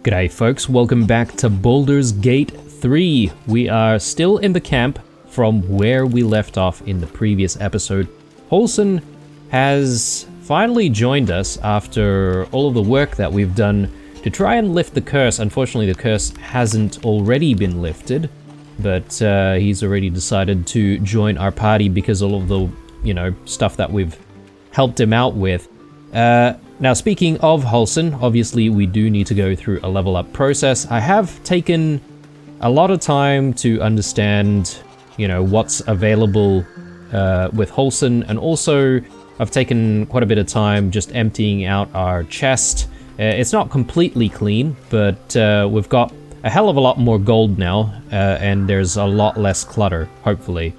G'day folks, welcome back to Baldur's Gate 3. We are still in the camp from where we left off in the previous episode. Holson has finally joined us after all of the work that we've done to try and lift the curse. Unfortunately, the curse hasn't already been lifted, but he's already decided to join our party because all of the, stuff that we've helped him out with. Now, speaking of Holson, obviously we do need to go through a level up process. I have taken a lot of time to understand, what's available with Holson, and also I've taken quite a bit of time just emptying out our chest. It's not completely clean, but we've got a hell of a lot more gold now, and there's a lot less clutter, hopefully.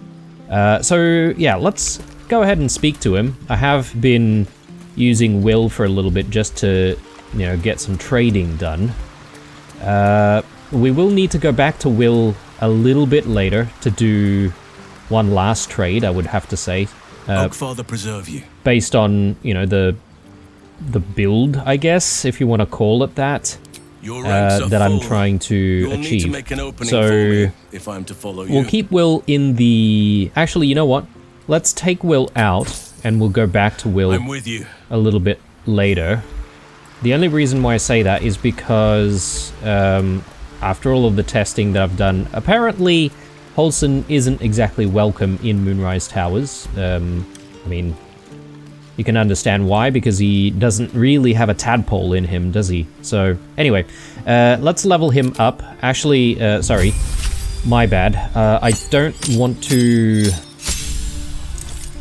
So yeah, let's go ahead and speak to him. I have been using Will for a little bit just to, get some trading done. We will need to go back to Will a little bit later to do one last trade, I would have to say. Oakfather preserve you. Based on, the build, I guess, if you want to call it that, that I'm trying to achieve. Need to make an opening so for me if I'm to follow you. We'll keep Will in the... Actually, you know what? Let's take Will out, and we'll go back to Will I'm with you. a little bit later. The only reason why I say that is because after all of the testing that I've done, apparently Holson isn't exactly welcome in Moonrise Towers. I mean, you can understand why, because he doesn't really have a tadpole in him, does he? So anyway, let's level him up. Actually, sorry, my bad. I don't want to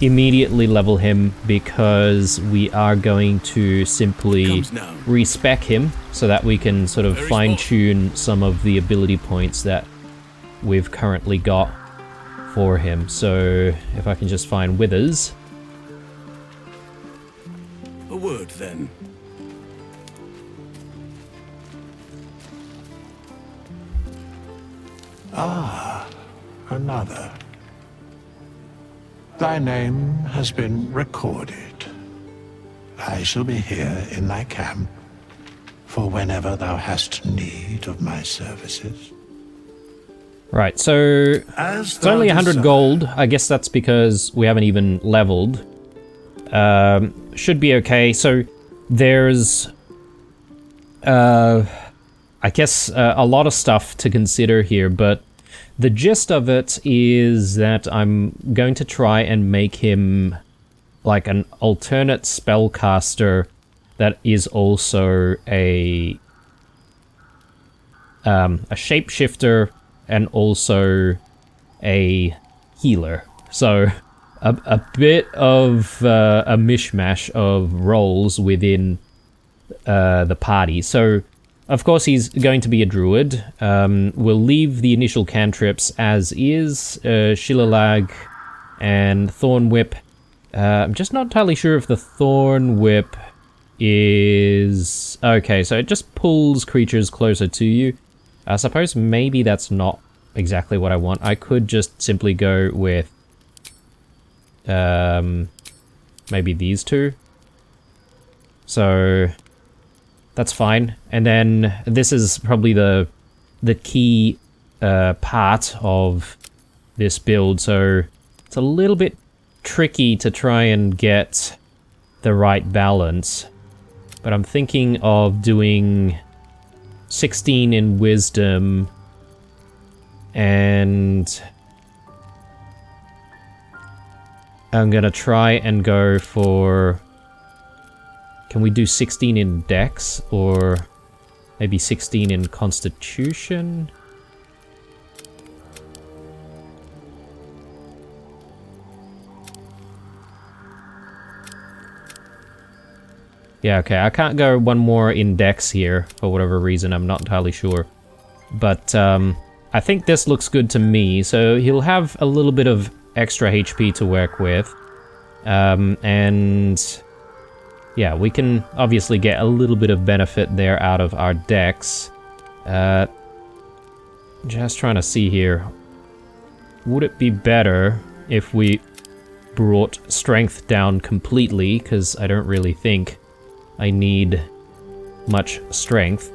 immediately level him because we are going to simply respec him so that we can sort of fine-tune some of the ability points that we've currently got for him. So if I can just find Withers. A word then. Ah, another. Thy name has been recorded. I shall be here in thy camp for whenever thou hast need of my services. Right, so it's only 100 gold. I guess that's because we haven't even leveled. Should be okay. So there's, I guess, a lot of stuff to consider here, but the gist of it is that I'm going to try and make him like an alternate spellcaster that is also a shapeshifter and also a healer. So a bit of a mishmash of roles within the party. So of course, he's going to be a druid. We'll leave the initial cantrips as is, Shillilag and Thorn Whip. I'm just not entirely sure if the Thorn Whip is... Okay, so it just pulls creatures closer to you. I suppose maybe that's not exactly what I want. I could just simply go with maybe these two. So that's fine. And then this is probably the key part of this build, so it's a little bit tricky to try and get the right balance. But I'm thinking of doing 16 in wisdom and I'm gonna try and go for... Can we do 16 in Dex, or maybe 16 in Constitution? Yeah, okay, I can't go one more in Dex here, for whatever reason, I'm not entirely sure. But I think this looks good to me, so he'll have a little bit of extra HP to work with. And yeah, we can obviously get a little bit of benefit there out of our Dex. Just trying to see here. Would it be better if we brought strength down completely? Because I don't really think I need much strength.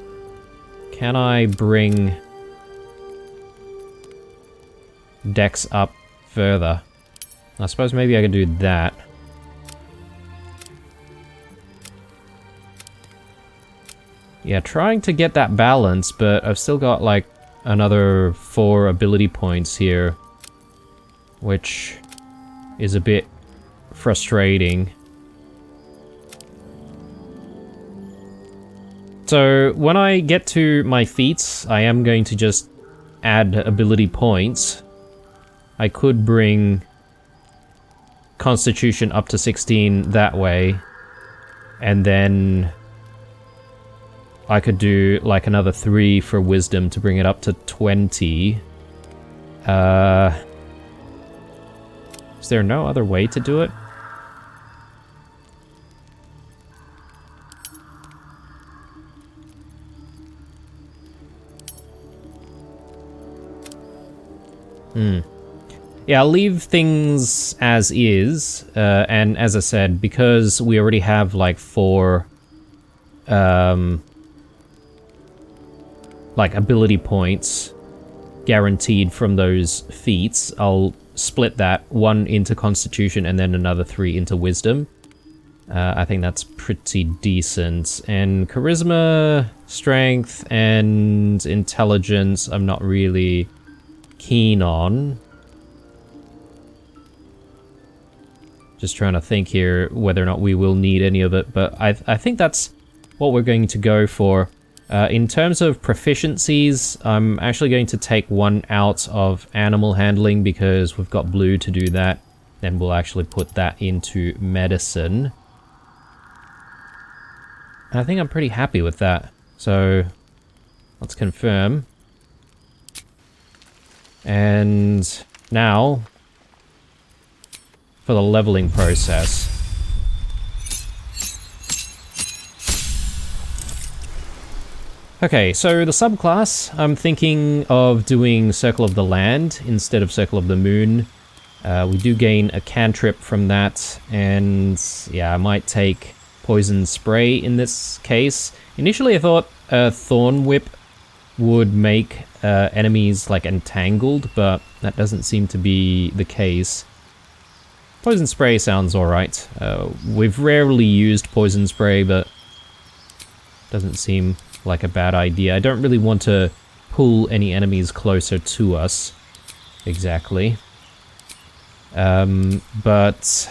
Can I bring Dex up further? I suppose maybe I could do that. Yeah, trying to get that balance, but I've still got like another 4 ability points here, which is a bit frustrating. So when I get to my feats, I am going to just add ability points. I could bring Constitution up to 16 that way, and then I could do like another 3 for Wisdom to bring it up to 20. Is there no other way to do it? Yeah, I'll leave things as is, and as I said, because we already have like 4 like ability points guaranteed from those feats, I'll split that 1 into Constitution and then another 3 into Wisdom. I think that's pretty decent. And Charisma, Strength, and Intelligence I'm not really keen on. Just trying to think here whether or not we will need any of it, but I think that's what we're going to go for. In terms of proficiencies, I'm actually going to take 1 out of Animal Handling because we've got Blue to do that. Then we'll actually put that into Medicine. And I think I'm pretty happy with that. So let's confirm. And now for the leveling process. Okay, so the subclass, I'm thinking of doing Circle of the Land instead of Circle of the Moon. We do gain a cantrip from that, and yeah, I might take Poison Spray in this case. Initially I thought Thorn Whip would make enemies like entangled, but that doesn't seem to be the case. Poison Spray sounds alright. We've rarely used Poison Spray, but doesn't seem like a bad idea. I don't really want to pull any enemies closer to us, exactly. But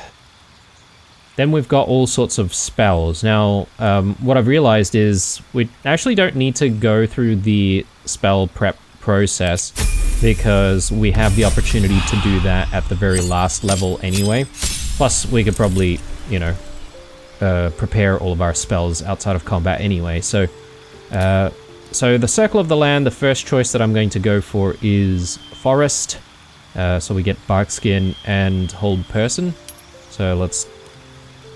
then we've got all sorts of spells. Now, what I've realized is we actually don't need to go through the spell prep process because we have the opportunity to do that at the very last level anyway. Plus, we could probably, you know, prepare all of our spells outside of combat anyway, so the Circle of the Land, the first choice that I'm going to go for is Forest. So we get Barkskin and Hold Person. So let's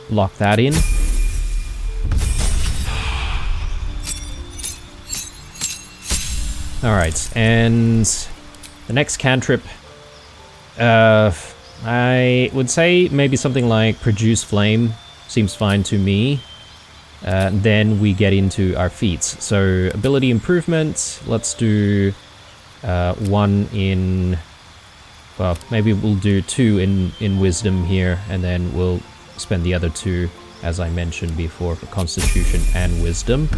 lock that in. Alright, and the next cantrip, I would say maybe something like Produce Flame seems fine to me. Then we get into our feats. So ability improvement, let's do 1 in, well, maybe we'll do 2 in Wisdom here, and then we'll spend the other 2, as I mentioned before, for Constitution and Wisdom.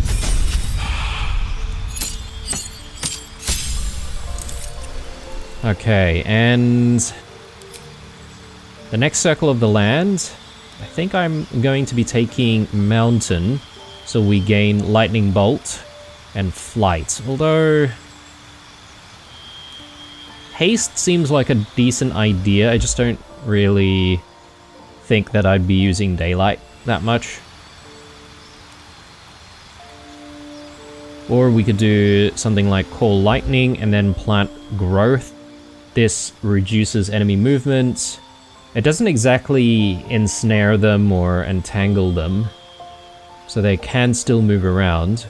Okay, and the next Circle of the Land, I think I'm going to be taking Mountain, so we gain Lightning Bolt and Flight. Although Haste seems like a decent idea, I just don't really think that I'd be using Daylight that much. Or we could do something like Call Lightning and then Plant Growth. This reduces enemy movement. It doesn't exactly ensnare them or entangle them, so they can still move around.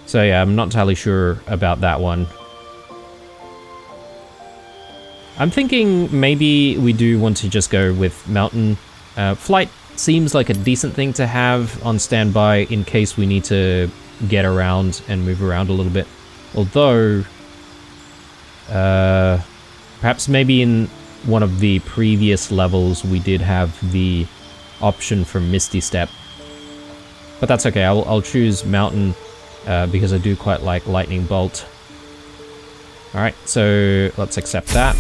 So yeah, I'm not entirely sure about that one. I'm thinking maybe we do want to just go with Mountain. Flight seems like a decent thing to have on standby in case we need to get around and move around a little bit. Although, perhaps maybe in one of the previous levels we did have the option for Misty Step. But that's okay, I'll choose Mountain because I do quite like Lightning Bolt. Alright, so let's accept that.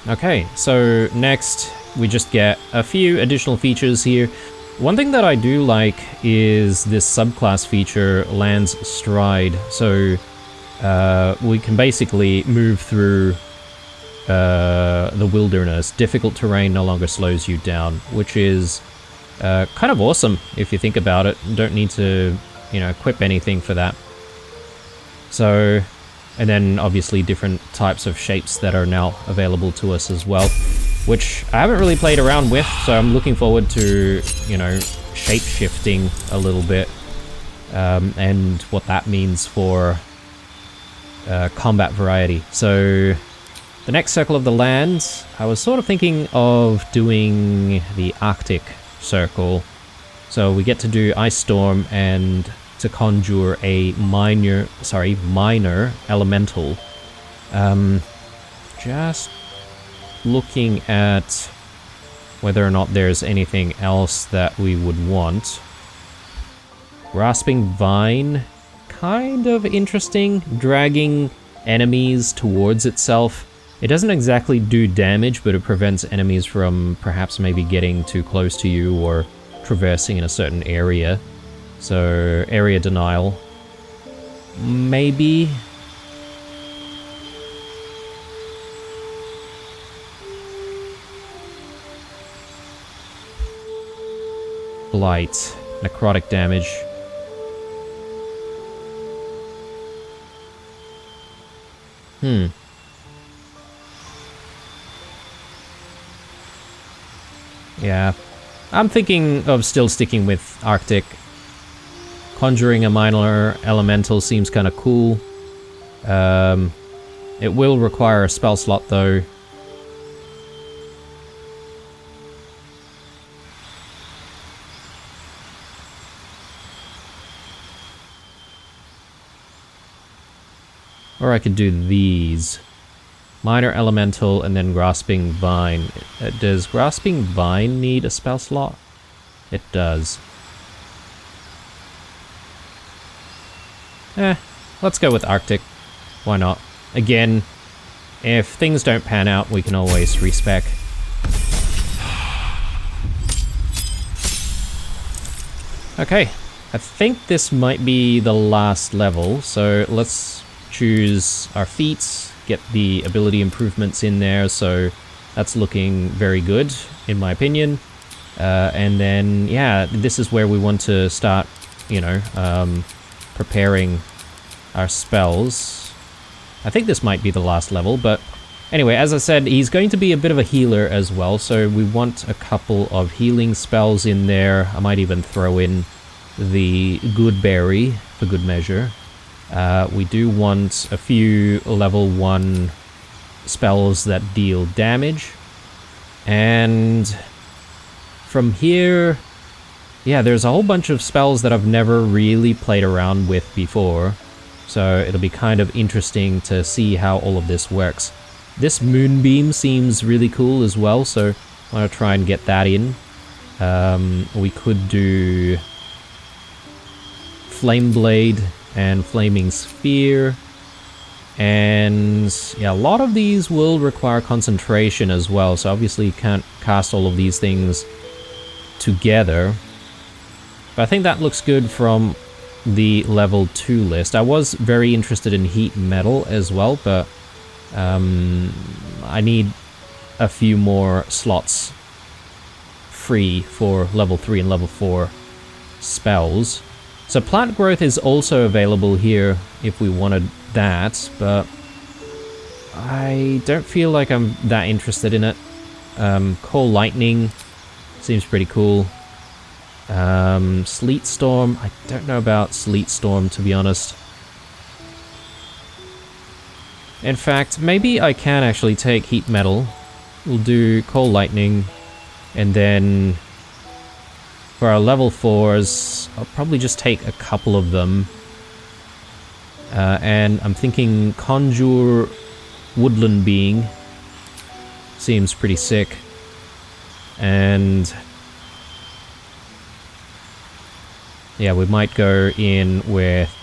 Okay, so next we just get a few additional features here. One thing that I do like is this subclass feature, Land's Stride. So we can basically move through the wilderness. Difficult terrain no longer slows you down, which is kind of awesome if you think about it. You don't need to, you know, equip anything for that. So, and then obviously different types of shapes that are now available to us as well, which I haven't really played around with, so I'm looking forward to, you know, shape-shifting a little bit, and what that means for combat variety. So, the next Circle of the Lands, I was sort of thinking of doing the Arctic Circle. So we get to do Ice Storm and to conjure a minor elemental. Just looking at whether or not there's anything else that we would want. Grasping Vine, kind of interesting, dragging enemies towards itself. It doesn't exactly do damage, but it prevents enemies from perhaps maybe getting too close to you or traversing in a certain area. So, area denial. Maybe. Blight. Necrotic damage. Yeah. I'm thinking of still sticking with Arctic. Conjuring a minor elemental seems kind of cool. It will require a spell slot though. Or I could do these. Minor Elemental and then Grasping Vine. Does Grasping Vine need a spell slot? It does. Let's go with Arctic. Why not? Again, if things don't pan out, we can always respec. Okay, I think this might be the last level, so let's choose our feats, get the ability improvements in there, so that's looking very good, in my opinion. And then, yeah, this is where we want to start, you know, preparing our spells. I think this might be the last level, but anyway, as I said, he's going to be a bit of a healer as well, so we want a couple of healing spells in there. I might even throw in the Good Berry for good measure. We do want a few level 1 spells that deal damage. And from here, yeah, there's a whole bunch of spells that I've never really played around with before. So it'll be kind of interesting to see how all of this works. This Moonbeam seems really cool as well, so I want to try and get that in. We could do Flame Blade and Flaming Sphere. And yeah, a lot of these will require concentration as well, so obviously you can't cast all of these things together. But I think that looks good from the level 2 list. I was very interested in Heat Metal as well, but I need a few more slots free for level 3 and level 4 spells. So Plant Growth is also available here if we wanted that, but I don't feel like I'm that interested in it. Call Lightning seems pretty cool. Sleet Storm, I don't know about Sleet Storm, to be honest. In fact, maybe I can actually take Heat Metal. We'll do Call Lightning, And then for our level 4s, I'll probably just take a couple of them. And I'm thinking Conjure Woodland Being seems pretty sick. And yeah, we might go in with...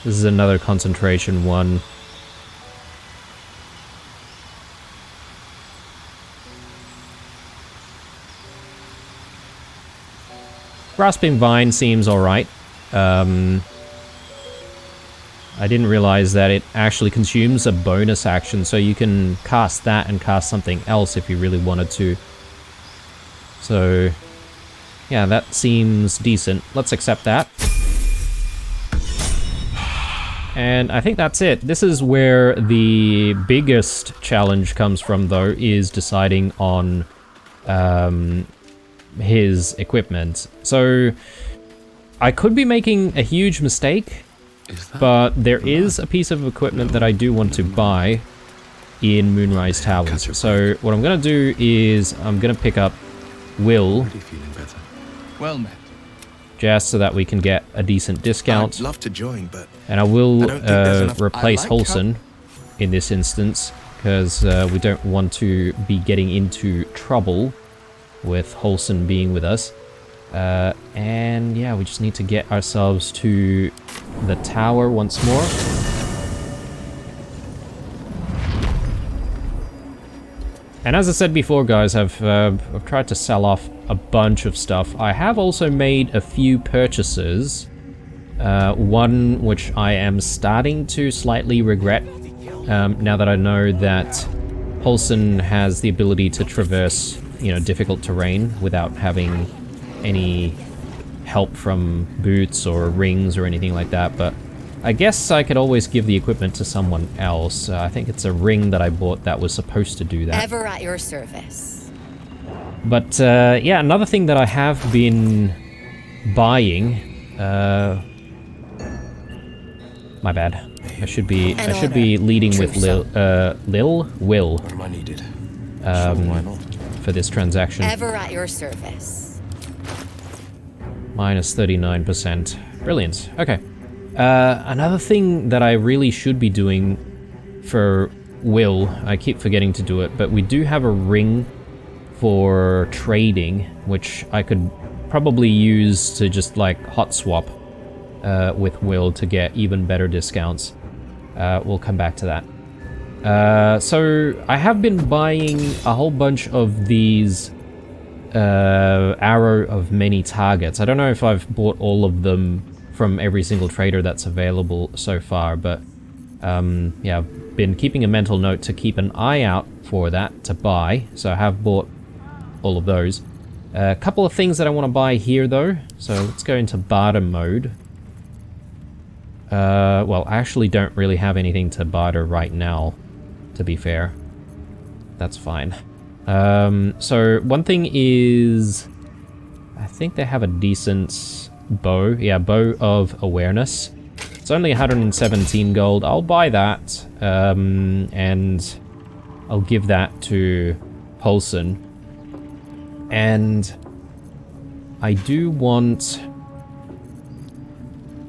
This is another concentration one. Grasping Vine seems alright. I didn't realize that it actually consumes a bonus action, so you can cast that and cast something else if you really wanted to. So, yeah, that seems decent. Let's accept that. And I think that's it. This is where the biggest challenge comes from, though, is deciding on his equipment. So, I could be making a huge mistake, but there is a piece of equipment that I do want to buy in Moonrise Towers. So, what I'm going to do is I'm going to pick up Will. Well met. Just so that we can get a decent discount. I'd love to join, but And I will don't think there's enough- replace I like Holson in this instance, because we don't want to be getting into trouble with Holson being with us. And yeah, we just need to get ourselves to the tower once more. And as I said before, guys, I've tried to sell off a bunch of stuff. I have also made a few purchases. One which I am starting to slightly regret, now that I know that Holson has the ability to traverse, you know, difficult terrain without having any help from boots or rings or anything like that. But I guess I could always give the equipment to someone else. I think it's a ring that I bought that was supposed to do that. Ever at your service. But yeah, another thing that I have been buying. My bad. I should be leading with Will. what am I needed? Sure, why not? For this transaction. Ever at your service. Minus 39%. Brilliant. Okay. Another thing that I really should be doing for Will, I keep forgetting to do it, but we do have a ring for trading, which I could probably use to just like hot swap with Will to get even better discounts. We'll come back to that. So I have been buying a whole bunch of these arrow of many targets. I don't know if I've bought all of them from every single trader that's available so far, but yeah, I've been keeping a mental note to keep an eye out for that to buy, so I have bought all of those. A couple of things that I want to buy here though, so let's go into barter mode. Well, I actually don't really have anything to barter right now, to be fair. That's fine. So one thing is, I think they have a decent bow. Yeah, Bow of Awareness. It's only 117 gold. I'll buy that, and I'll give that to Holson. And I do want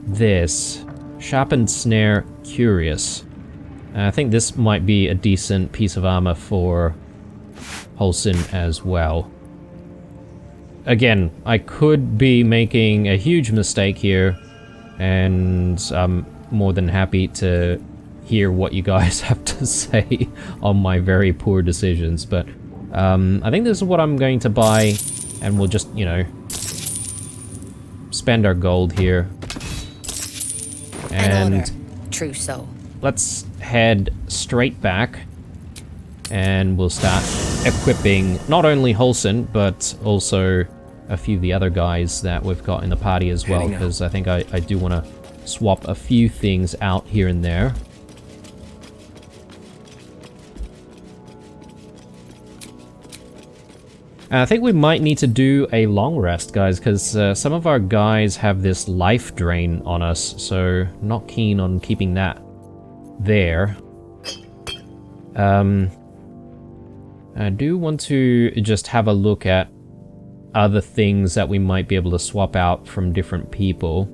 this Sharpened Snare Curious. I think this might be a decent piece of armor for Holson as well. Again, I could be making a huge mistake here, and I'm more than happy to hear what you guys have to say on my very poor decisions, but I think this is what I'm going to buy, and we'll just, you know, spend our gold here. An order. And True so. let's head straight back, and we'll start equipping not only Holson, but also a few of the other guys that we've got in the party as well, because I think I do want to swap a few things out here and there. I think we might need to do a long rest, guys, because some of our guys have this life drain on us, so not keen on keeping that there. I do want to just have a look at other things that we might be able to swap out from different people.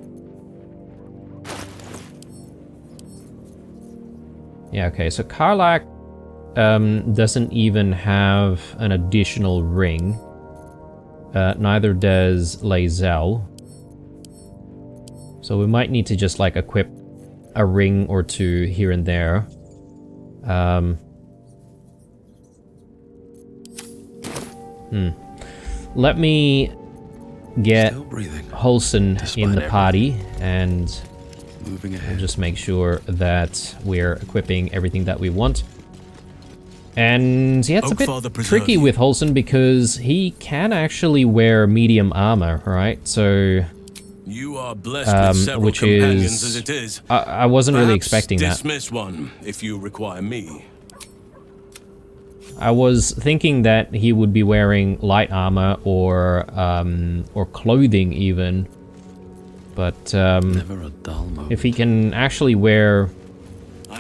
Yeah, okay, so Karlak doesn't even have an additional ring. Neither does Lae'zel. So we might need to just like equip a ring or two here and there. Let me get Holson in the party, and we'll just make sure that we're equipping everything that we want. And yeah, it's a bit tricky with Holson because he can actually wear medium armor, right? So, you are blessed with several which companions is, as it is. I wasn't really expecting that. Dismiss one if you require me. I was thinking that he would be wearing light armor or clothing even, but if he can actually wear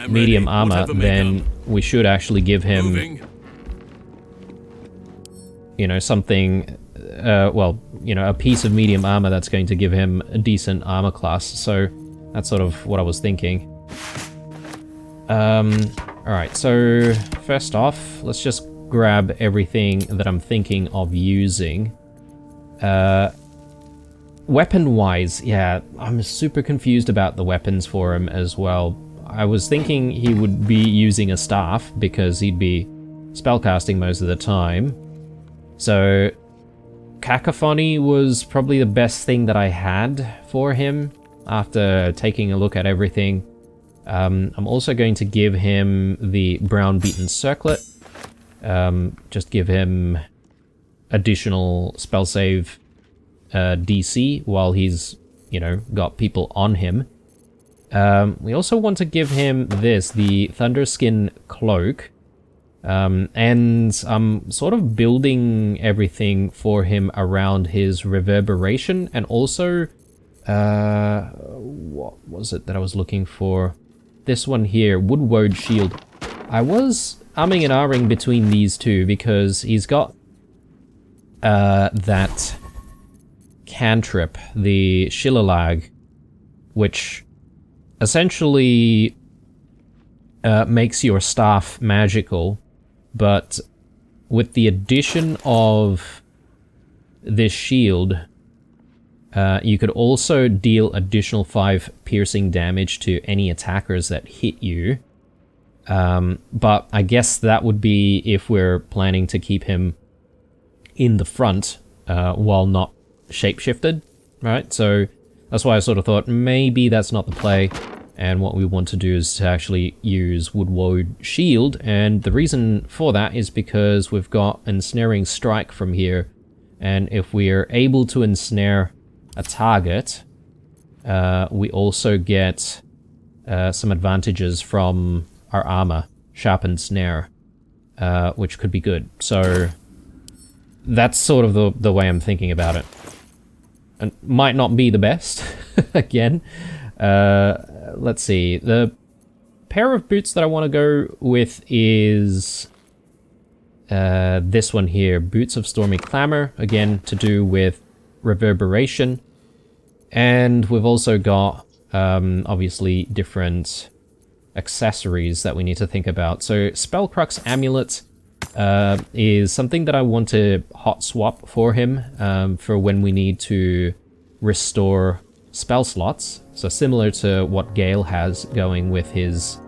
medium armor, then we should actually give him, you know, something, well, you know, a piece of medium armor that's going to give him a decent armor class. So that's sort of what I was thinking. Alright, so first off, let's just grab everything that I'm thinking of using. Weapon-wise, yeah, I'm super confused about the weapons for him as well. I was thinking he would be using a staff because he'd be spellcasting most of the time. So, Cacophony was probably the best thing that I had for him after taking a look at everything. I'm also going to give him the Brown Beaten Circlet. Just give him additional spell save DC while he's, you know, got people on him. We also want to give him this, the Thunderskin Cloak. And I'm sort of building everything for him around his Reverberation, and also, what was it that I was looking for? This one here, Woodwode Shield. I was umming and ahhing between these two because he's got that cantrip, the Shillilag, which essentially makes your staff magical, but with the addition of this shield, you could also deal additional 5 piercing damage to any attackers that hit you. But I guess that would be if we're planning to keep him in the front while not shapeshifted, right? So that's why I sort of thought maybe that's not the play, and what we want to do is to actually use Woodwode Shield, and the reason for that is because we've got Ensnaring Strike from here, and if we're able to ensnare a target, we also get some advantages from our armor, Sharpened Snare, which could be good. So that's sort of the way I'm thinking about it. And might not be the best, again. Let's see, the pair of boots that I want to go with is this one here, Boots of Stormy Clamor, again to do with Reverberation. And we've also got, obviously, different accessories that we need to think about. So Spellcrux Amulet is something that I want to hot swap for him for when we need to restore spell slots. So similar to what Gale has going with his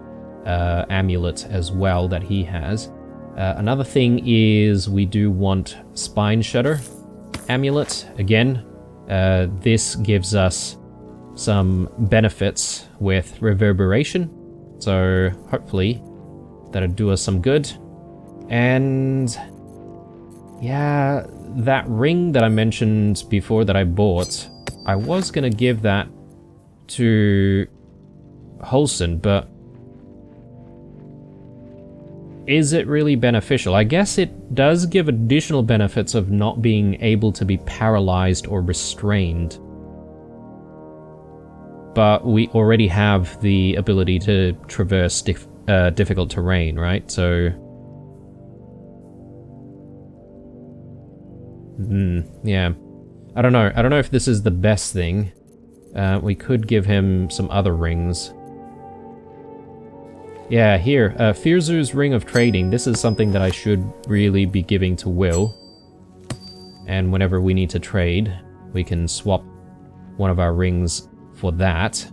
amulet as well that he has. Another thing is we do want Spine Shudder Amulet. Again, this gives us some benefits with Reverberation. So hopefully that'll do us some good. And yeah, that ring that I mentioned before that I bought, I was gonna give that to Holson, but is it really beneficial? I guess it does give additional benefits of not being able to be paralyzed or restrained. but we already have the ability to traverse difficult terrain, right? So... yeah. I don't know. I don't know if this is the best thing. We could give him some other rings. Yeah, here. Firzu's Ring of Trading. This is something that I should really be giving to Will. And whenever we need to trade, we can swap one of our rings for that.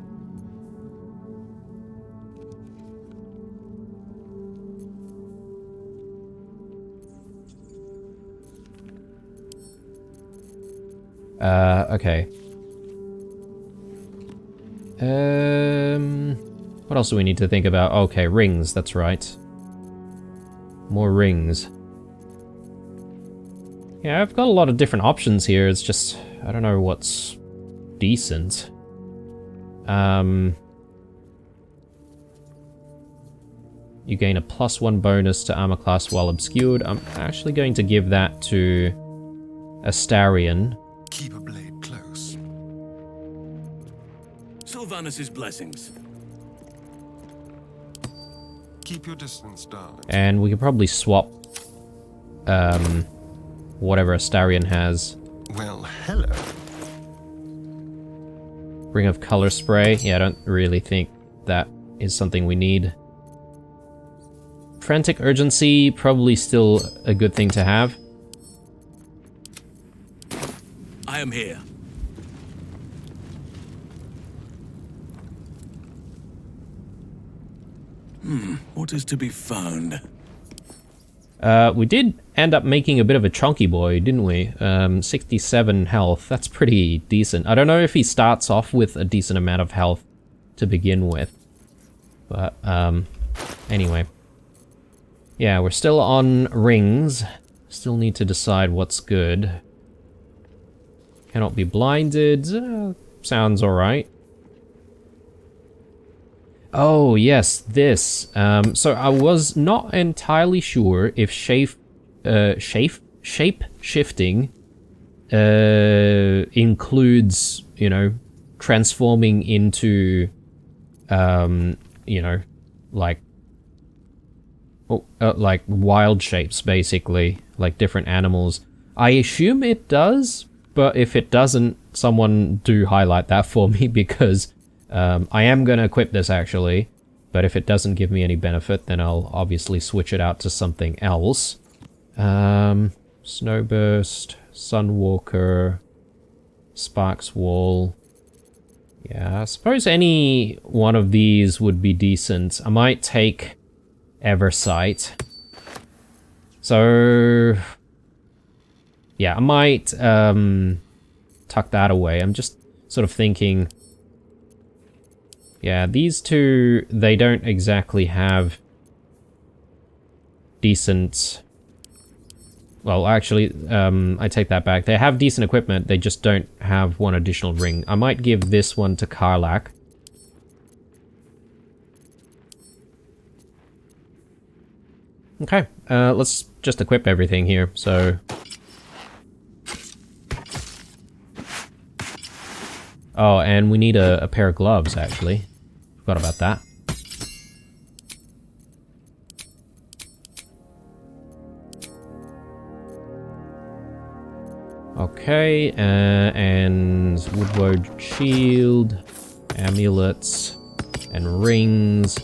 Okay. What else do we need to think about? Okay, rings, that's right. More rings. Yeah, I've got a lot of different options here, it's just... I don't know what's... decent. You gain a +1 bonus to armor class while obscured. I'm actually going to give that to Astarion. Keep a blade close. Sylvanus' blessings. Keep your distance, darling. And we could probably swap whatever Astarion has. Well, hello. Ring of Color Spray. Yeah, I don't really think that is something we need. Frantic Urgency, probably still a good thing to have. I am here. What is to be found? We did end up making a bit of a chunky boy, didn't we? 67 health, that's pretty decent. I don't know if he starts off with a decent amount of health to begin with. But, anyway. Yeah, we're still on rings. Still need to decide what's good. Cannot be blinded. Sounds alright. Oh, yes, this. So I was not entirely sure if shape-shifting includes, you know, transforming into, you know, like wild shapes, basically, like different animals. I assume it does, but if it doesn't, someone do highlight that for me, because I am going to equip this, actually, but if it doesn't give me any benefit, then I'll obviously switch it out to something else. Snowburst, Sunwalker, Sparks Wall. Yeah, I suppose any one of these would be decent. I might take Eversight. So... yeah, I might tuck that away. I'm just sort of thinking... yeah, these two, they don't exactly have decent... well, actually, I take that back. They have decent equipment, they just don't have one additional ring. I might give this one to Karlak. Okay, let's just equip everything here, so... oh, and we need a pair of gloves, actually. Forgot about that. Okay, and Woodward Shield, amulets, and rings.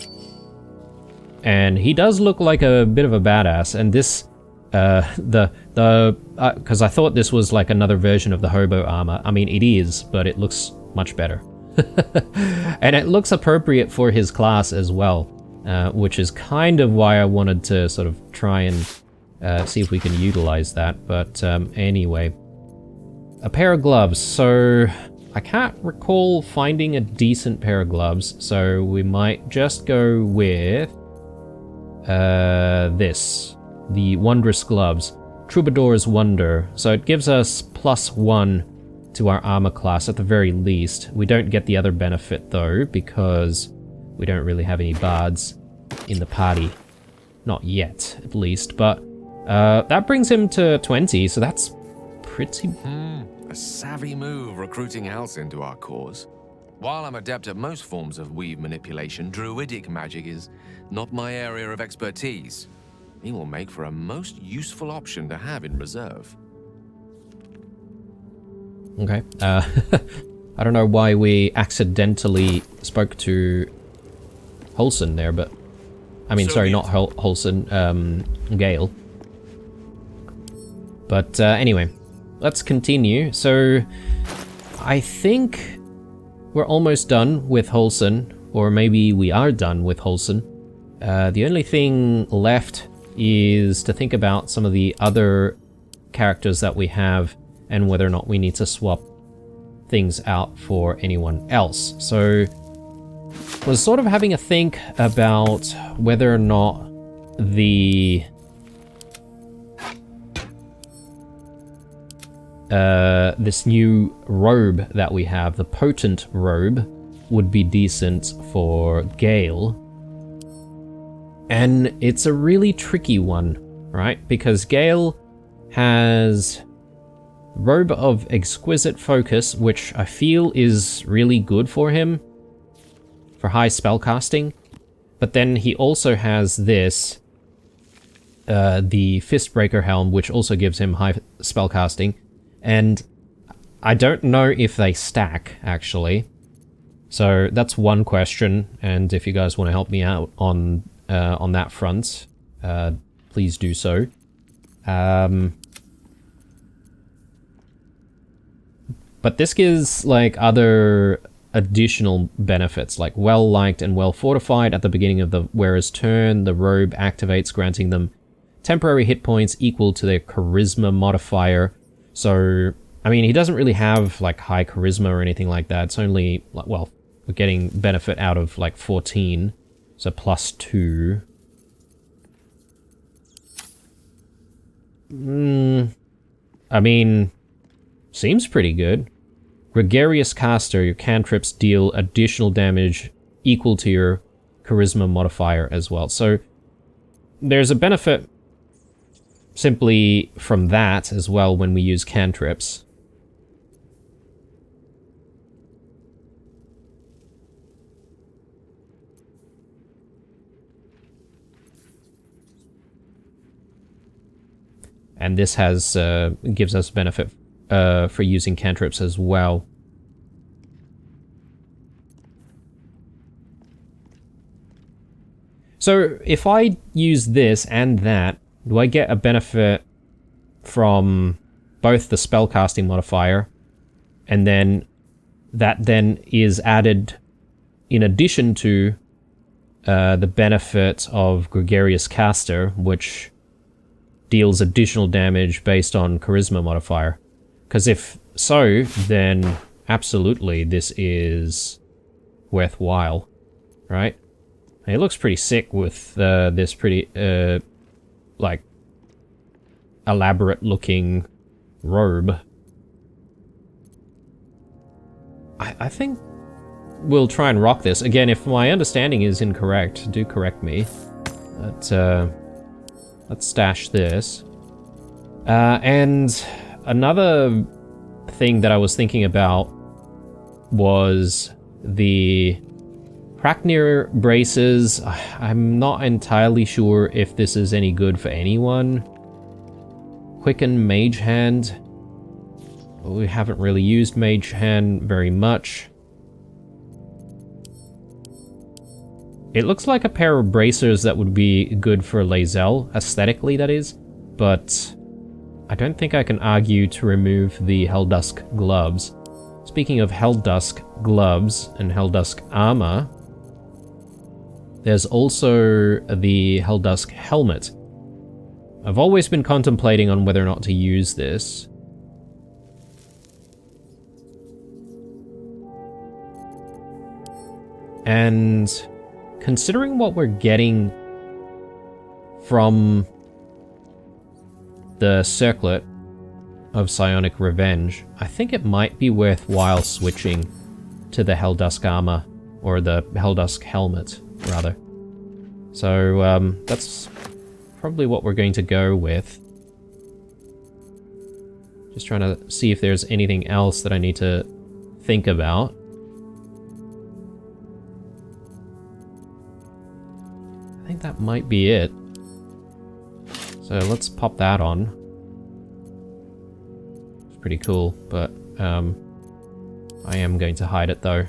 And he does look like a bit of a badass, and this, because I thought this was like another version of the hobo armor. I mean, it is, but it looks much better. And it looks appropriate for his class as well, which is kind of why I wanted to sort of try and see if we can utilize that. But anyway, a pair of gloves. So I can't recall finding a decent pair of gloves, so we might just go with this, the Wondrous Gloves, Troubadour's Wonder. So it gives us +1 to our armor class at the very least. We don't get the other benefit though, because we don't really have any bards in the party. Not yet, at least, but that brings him to 20, so that's pretty... A savvy move recruiting Halsin into our cause. While I'm adept at most forms of weave manipulation, druidic magic is not my area of expertise. He will make for a most useful option to have in reserve. Okay. I don't know why we accidentally spoke to Holson there, but... I mean, sorry, not Holson, Gale. But anyway, let's continue. So, I think we're almost done with Holson, or maybe we are done with Holson. The only thing left is to think about some of the other characters that we have and whether or not we need to swap things out for anyone else. So, was sort of having a think about whether or not this new robe that we have, the potent robe, would be decent for Gale. And it's a really tricky one, right? Because Gale has Robe of Exquisite Focus, which I feel is really good for him for high spellcasting. But then he also has this, the Fistbreaker Helm, which also gives him high spellcasting. And I don't know if they stack, actually. So that's one question, and if you guys want to help me out on that front, please do so. But this gives, like, other additional benefits, like well-liked and well-fortified at the beginning of the wearer's turn. The robe activates, granting them temporary hit points equal to their charisma modifier. So, I mean, he doesn't really have, like, high charisma or anything like that. It's only, well, we're getting benefit out of, like, 14. So, +2. I mean, seems pretty good. Gregarious Caster, your cantrips deal additional damage equal to your charisma modifier as well. So, there's a benefit simply from that as well when we use cantrips. And this has gives us benefit for using cantrips as well. So if I use this and that, do I get a benefit from both the spellcasting modifier, and then that then is added in addition to the benefit of Gregarious Caster, which deals additional damage based on charisma modifier? Because if so, then absolutely this is worthwhile, right? And it looks pretty sick with this pretty, like, elaborate looking robe. I think we'll try and rock this. Again, if my understanding is incorrect, do correct me. But, let's stash this. And another thing that I was thinking about was the Kraknir braces. I'm not entirely sure if this is any good for anyone. Quicken Mage Hand. We haven't really used Mage Hand very much. It looks like a pair of bracers that would be good for Lae'zel, aesthetically that is, but I don't think I can argue to remove the Helldusk gloves. Speaking of Helldusk gloves and Helldusk armor, there's also the Helldusk helmet. I've always been contemplating on whether or not to use this. And considering what we're getting from the Circlet of Psionic Revenge, I think it might be worthwhile switching to the Helldusk armor, or the Helldusk helmet, rather. So, that's probably what we're going to go with. Just trying to see if there's anything else that I need to think about. think that might be it. So let's pop that on. It's pretty cool, but I am going to hide it though.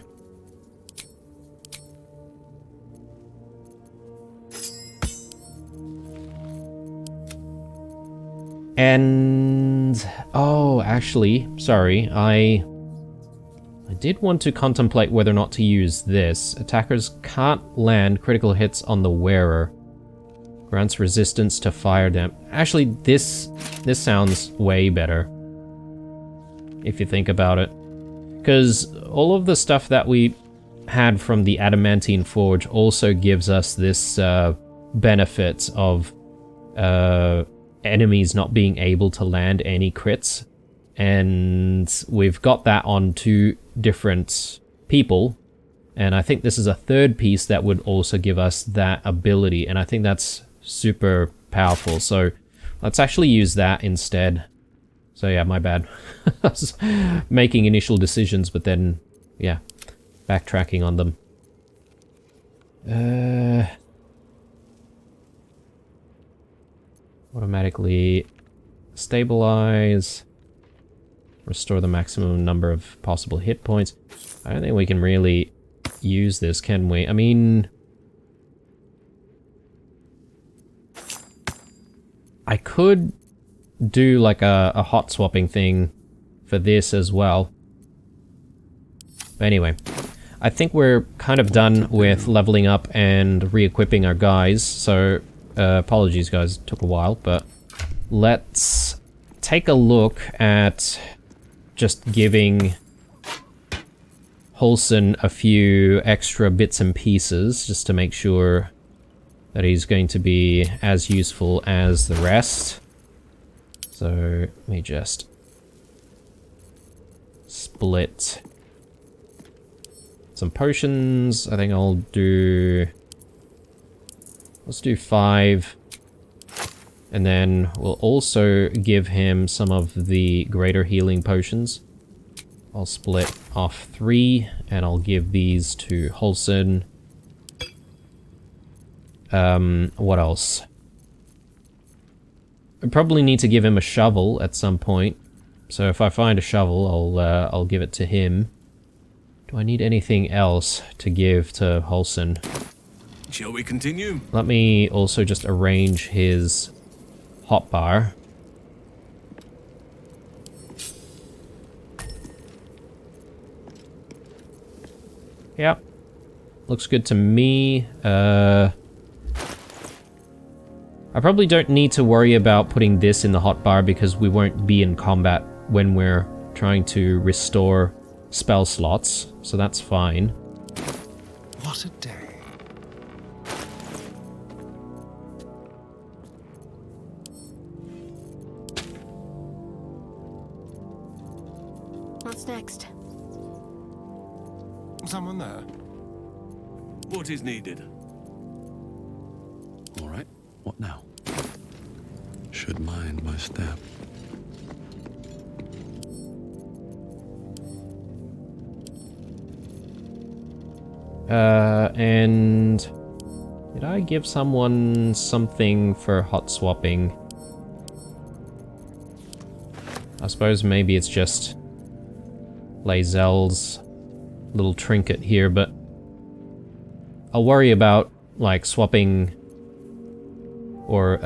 And oh, actually, sorry, I did want to contemplate whether or not to use this. Attackers can't land critical hits on the wearer. Grants resistance to fire damage. Actually, this sounds way better, if you think about it. Because all of the stuff that we had from the Adamantine Forge also gives us this benefit of enemies not being able to land any crits. And we've got that on 2 different people. And I think this is a 3rd piece that would also give us that ability. And I think that's super powerful. So let's actually use that instead. So yeah, my bad. I was making initial decisions, but then, yeah, backtracking on them. Automatically stabilize. Restore the maximum number of possible hit points. I don't think we can really use this, can we? I mean, I could do like a hot swapping thing for this as well. But anyway, I think we're kind of done with leveling up and re-equipping our guys. So apologies guys, it took a while, but let's take a look at just giving Holson a few extra bits and pieces just to make sure that he's going to be as useful as the rest. So let me just split some potions. I think I'll do... let's do 5. And then we'll also give him some of the greater healing potions. I'll split off 3, and I'll give these to Holson. What else? I probably need to give him a shovel at some point. So if I find a shovel, I'll give it to him. Do I need anything else to give to Holson? Shall we continue? Let me also just arrange his hotbar. Yep. Looks good to me. I probably don't need to worry about putting this in the hotbar because we won't be in combat when we're trying to restore spell slots, so that's fine. What a day. What's next? Someone there? What is needed? All right, what now? Should mind my step. And did I give someone something for hot swapping? I suppose maybe it's just Lae'zel's little trinket here, but I'll worry about like swapping or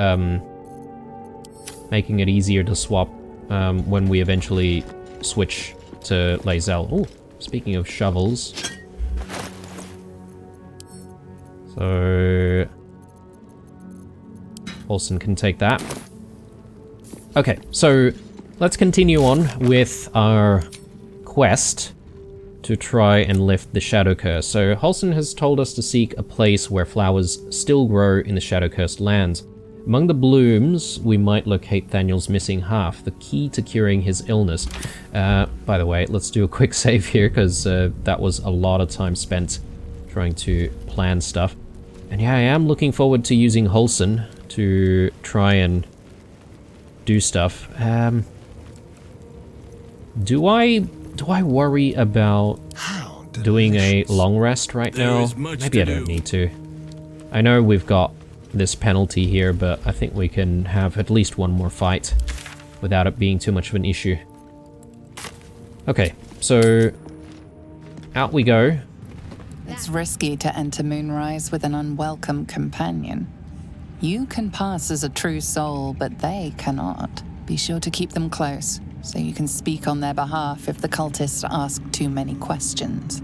making it easier to swap when we eventually switch to Lae'zel. Oh, speaking of shovels. So Olsen can take that. Okay, so let's continue on with our quest to try and lift the Shadow Curse. So Halsin has told us to seek a place where flowers still grow in the Shadow Cursed lands. Among the blooms, we might locate Thaniel's missing half, the key to curing his illness. By the way, let's do a quick save here, because that was a lot of time spent trying to plan stuff. And yeah, I am looking forward to using Halsin to try and do stuff. Do I worry about doing a long rest right now? Maybe I don't need to. I know we've got this penalty here, but I think we can have at least one more fight without it being too much of an issue. Okay, so out we go. It's risky to enter Moonrise with an unwelcome companion. You can pass as a true soul, but they cannot. Be sure to keep them close, so you can speak on their behalf if the cultists ask too many questions.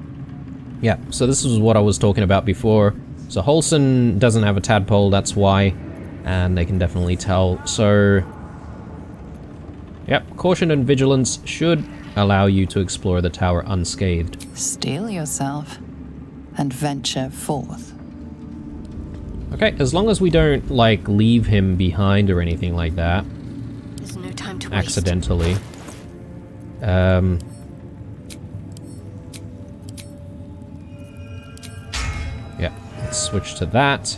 Yeah, so this is what I was talking about before. So Holson doesn't have a tadpole, that's why, and they can definitely tell. So, yep, caution and vigilance should allow you to explore the tower unscathed. Steel yourself and venture forth. Okay, as long as we don't, like, leave him behind or anything like that. There's no time to waste. Accidentally. Yeah, let's switch to that,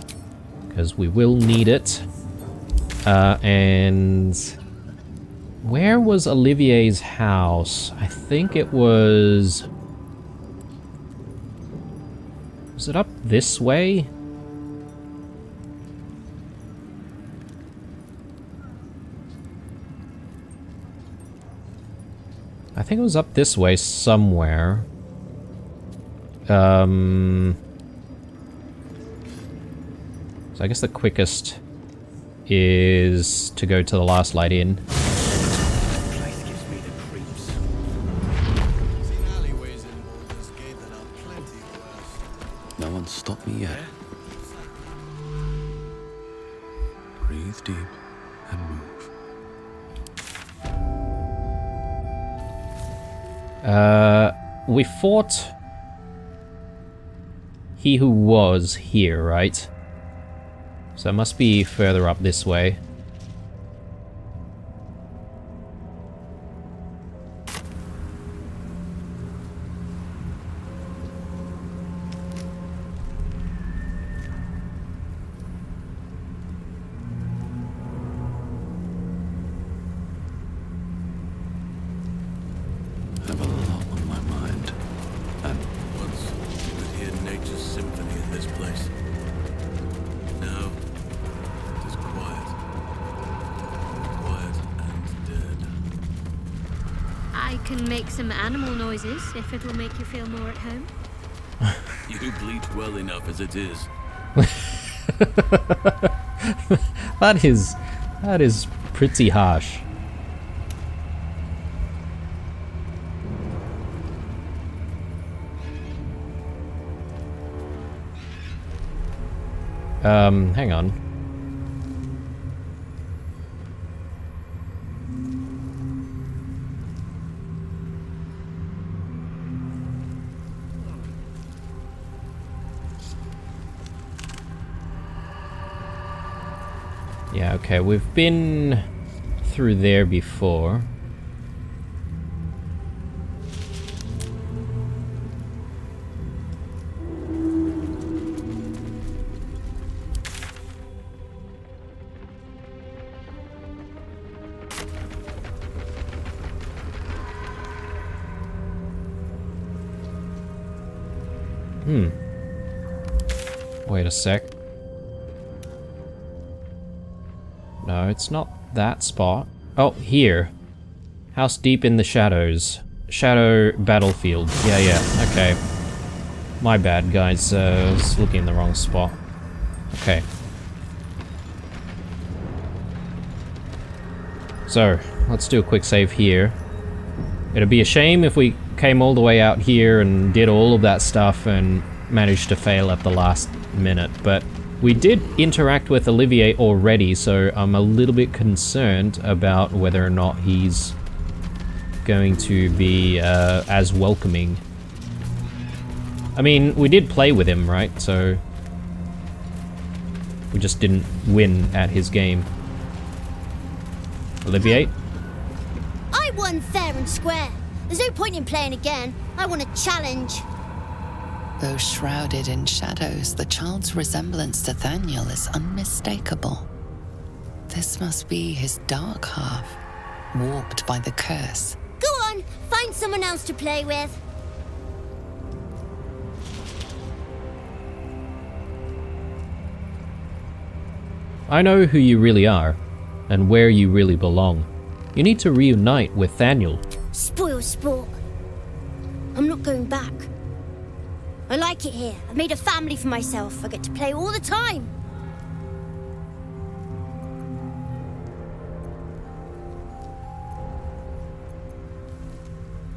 because we will need it. And where was Olivier's house? I think it was... Was it up this way? I think it was up this way somewhere. So I guess the quickest is to go to the last light in. Place gives me the creeps. Seen alleyways in this gate that are plenty worse. No one's stopped me yet. Breathe deep and move. We fought he who was here, right? So it must be further up this way. I have a lot on my mind. And Once you could hear nature's symphony in this place. Now it is quiet. Quiet and dead. I can make some animal noises if it will make you feel more at home. You bleat well enough as it is. That is pretty harsh. Hang on. Yeah, okay, we've been through there before. Wait a sec. No, it's not that spot. Oh, here. House deep in the shadows. Shadow battlefield. Yeah, okay. My bad, guys. I was looking in the wrong spot. Okay. So, let's do a quick save here. It'd be a shame if we came all the way out here and did all of that stuff and managed to fail at the last minute, but we did interact with Olivier already, so I'm a little bit concerned about whether or not he's going to be as welcoming. I mean, we did play with him, right? So we just didn't win at his game. Olivier? I won fair and square. There's no point in playing again. I want a challenge. Though shrouded in shadows, the child's resemblance to Thaniel is unmistakable. This must be his dark half, warped by the curse. Go on, find someone else to play with. I know who you really are, and where you really belong. You need to reunite with Thaniel. Spoil sport. I'm not going back. I like it here. I've made a family for myself. I get to play all the time.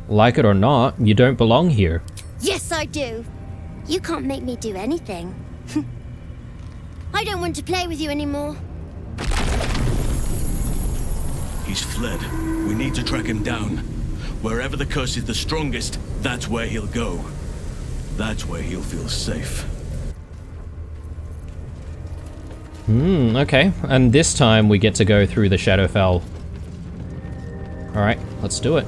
Like it or not, you don't belong here. Yes, I do. You can't make me do anything. I don't want to play with you anymore. He's fled. We need to track him down. Wherever the curse is the strongest, that's where he'll go. That's where he'll feel safe. Okay. And this time we get to go through the Shadowfell. Alright, let's do it.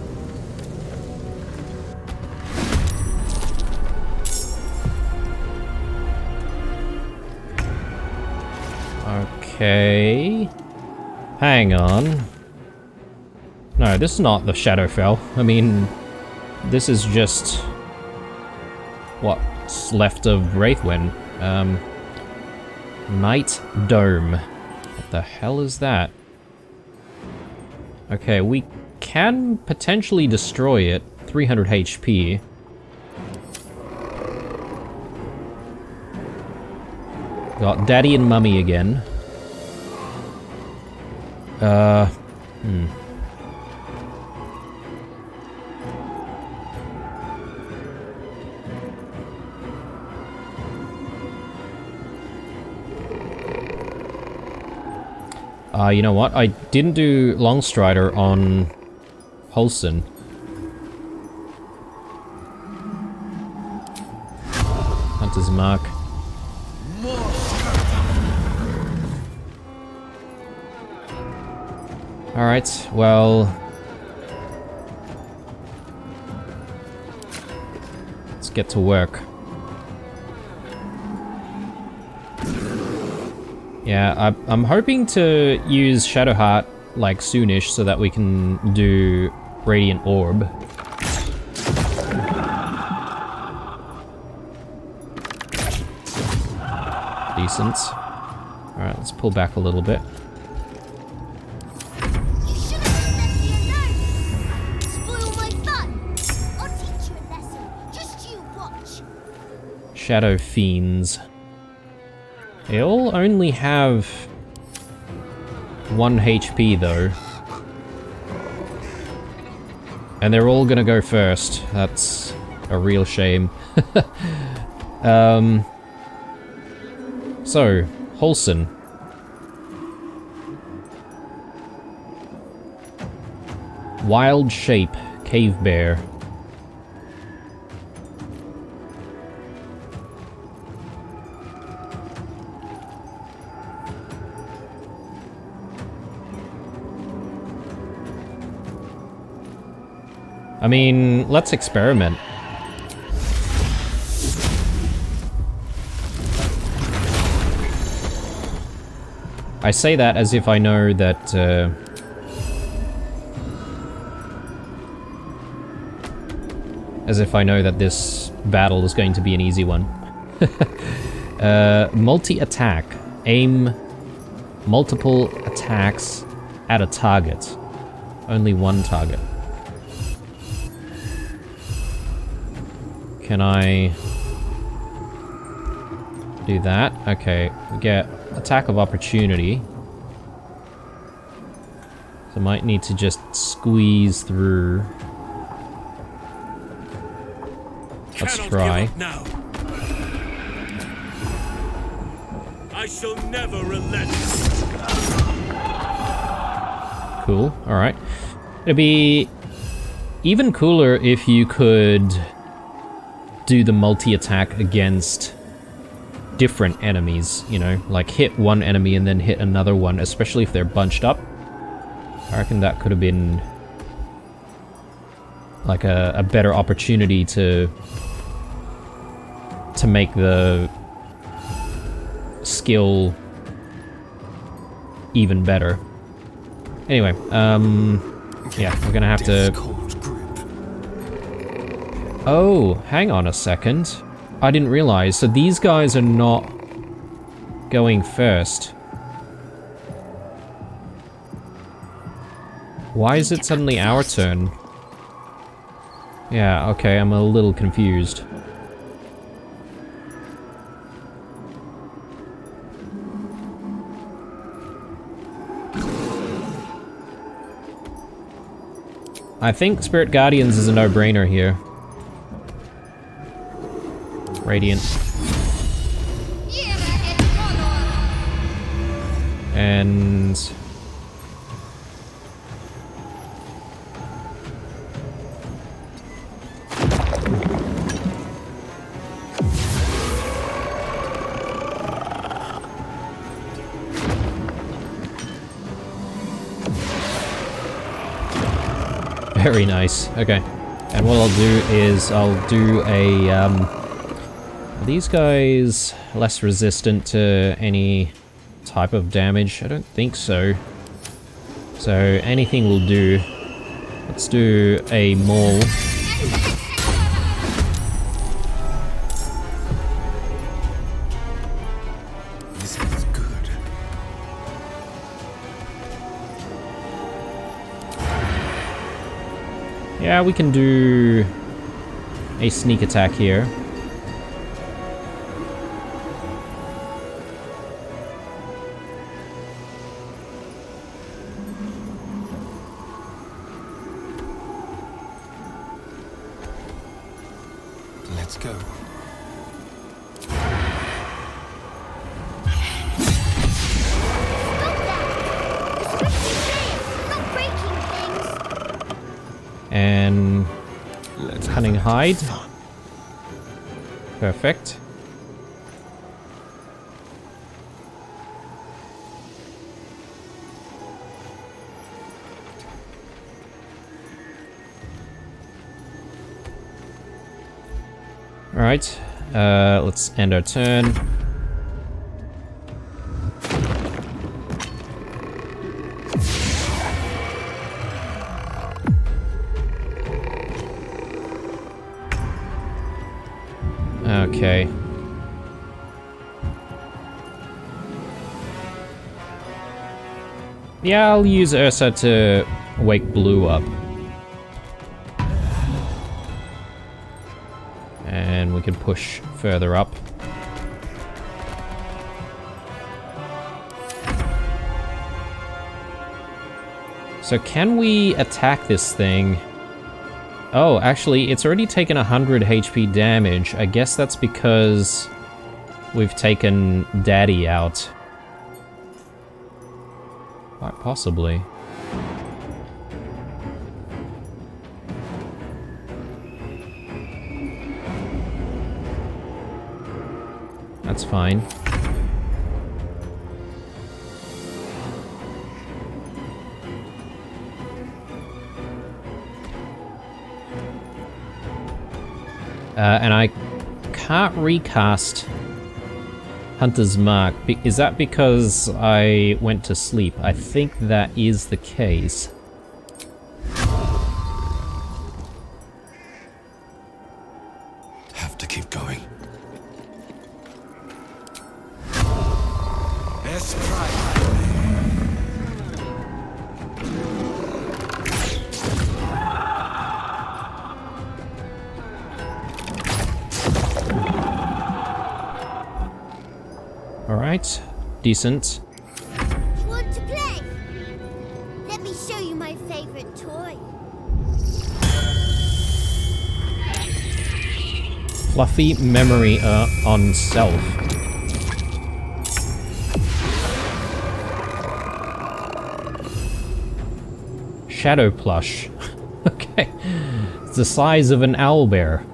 Okay. Hang on. No, this is not the Shadowfell. I mean, this is just what's left of Wraithwen. Night Dome. What the hell is that? Okay, we can potentially destroy it. 300 HP. Got Daddy and Mummy again. You know what? I didn't do Longstrider on Holson. Hunter's Mark. Alright, well... let's get to work. Yeah, I'm hoping to use Shadowheart, like, soonish, so that we can do Radiant Orb. Decent. Alright, let's pull back a little bit. You should have let me alone. Spoil my fun. I'll teach you a lesson. Just you watch. Shadow Fiends. They all only have 1 HP though. And they're all gonna go first. That's a real shame. So, Holson. Wild Shape, Cave Bear. I mean, let's experiment. I say that as if I know that, this battle is going to be an easy one. Multi-attack. Aim multiple attacks at a target. Only one target. Can I do that? Okay, we get attack of opportunity. So I might need to just squeeze through. Let's try. Now. I shall never relent. Cool, alright. It'd be even cooler if you could do the multi-attack against different enemies, you know, like hit one enemy and then hit another one, especially if they're bunched up. I reckon that could have been like a better opportunity to make the skill even better. Anyway, yeah, we're gonna have to... Oh, hang on a second. I didn't realize. So these guys are not going first. Why is it suddenly our turn? Yeah, okay, I'm a little confused. I think Spirit Guardians is a no-brainer here. Radiant. And... very nice. Okay. And what I'll do is I'll do a, are these guys less resistant to any type of damage? I don't think so. So anything will do. Let's do a maul. This is good. Yeah, we can do a sneak attack here. Let's go. And cunning hide. Perfect. Alright, let's end our turn. Okay. Yeah, I'll use Ursa to wake Blue up. And we can push further up. So can we attack this thing? Oh, actually, it's already taken 100 HP damage. I guess that's because we've taken Daddy out. Quite possibly. That's fine. And I can't recast Hunter's Mark. Is that because I went to sleep? I think that is the case. Have to keep going. Let's try. Alright, decent. Want to play? Let me show you my favorite toy. Fluffy memory on self. Shadow plush. Okay. It's the size of an owlbear.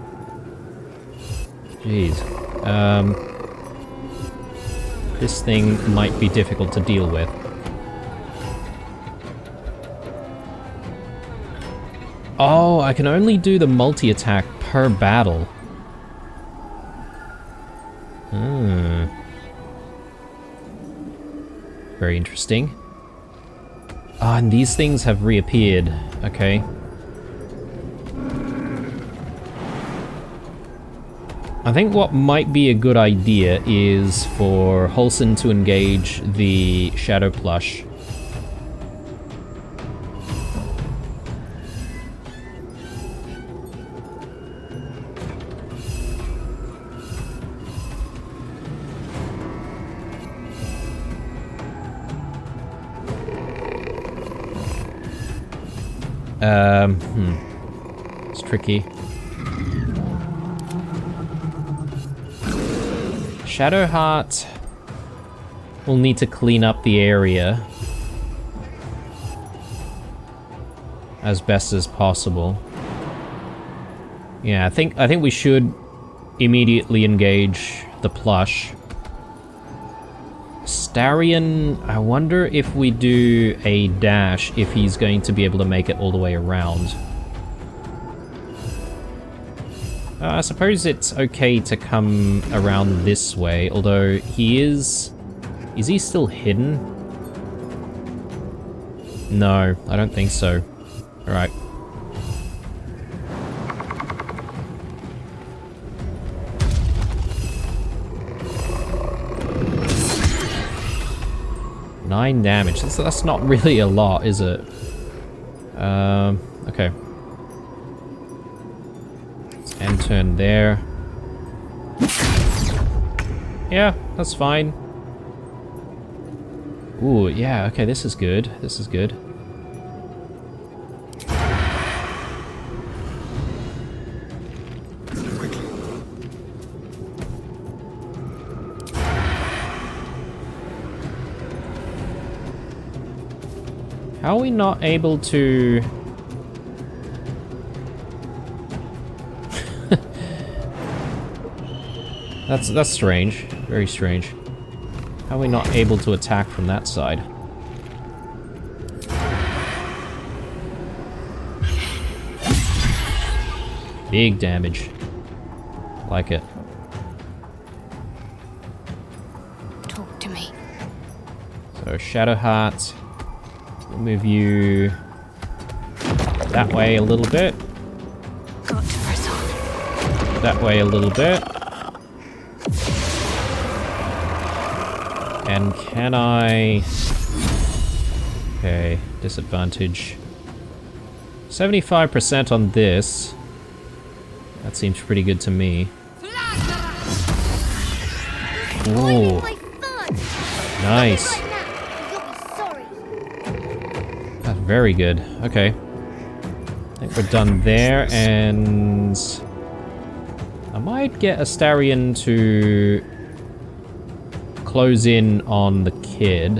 Jeez. This thing might be difficult to deal with. Oh, I can only do the multi-attack per battle. Very interesting. Ah, and these things have reappeared. Okay. I think what might be a good idea is for Halsin to engage the Shadow Plush. It's tricky. Shadowheart will need to clean up the area as best as possible. Yeah, I think we should immediately engage the plush. Starion, I wonder if we do a dash, if he's going to be able to make it all the way around. I suppose it's okay to come around this way, although he is... Is he still hidden? No, I don't think so. Alright. Nine damage. That's not really a lot, is it? Okay. Let's end turn there. Yeah, that's fine. Ooh, yeah, okay, this is good. This is good. How are we not able to... That's strange. Very strange. How are we not able to attack from that side? Big damage. Like it. Talk to me. So, Shadowheart. We'll move you that way a little bit. Got to press on. That way a little bit. And can I... Okay, disadvantage. 75% on this. That seems pretty good to me. Ooh. Nice. That's very good. Okay. I think we're done there, and... I might get Astarion to close in on the kid.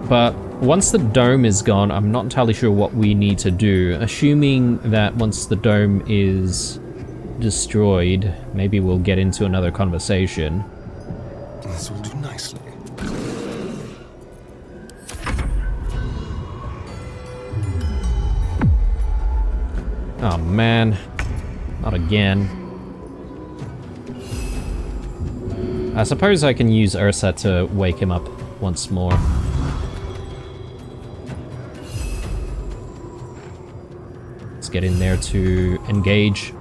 But once the dome is gone, I'm not entirely sure what we need to do. Assuming that once the dome is destroyed, maybe we'll get into another conversation. This will do nicely. Oh man, not again. I suppose I can use Ursa to wake him up once more. Let's get in there to engage.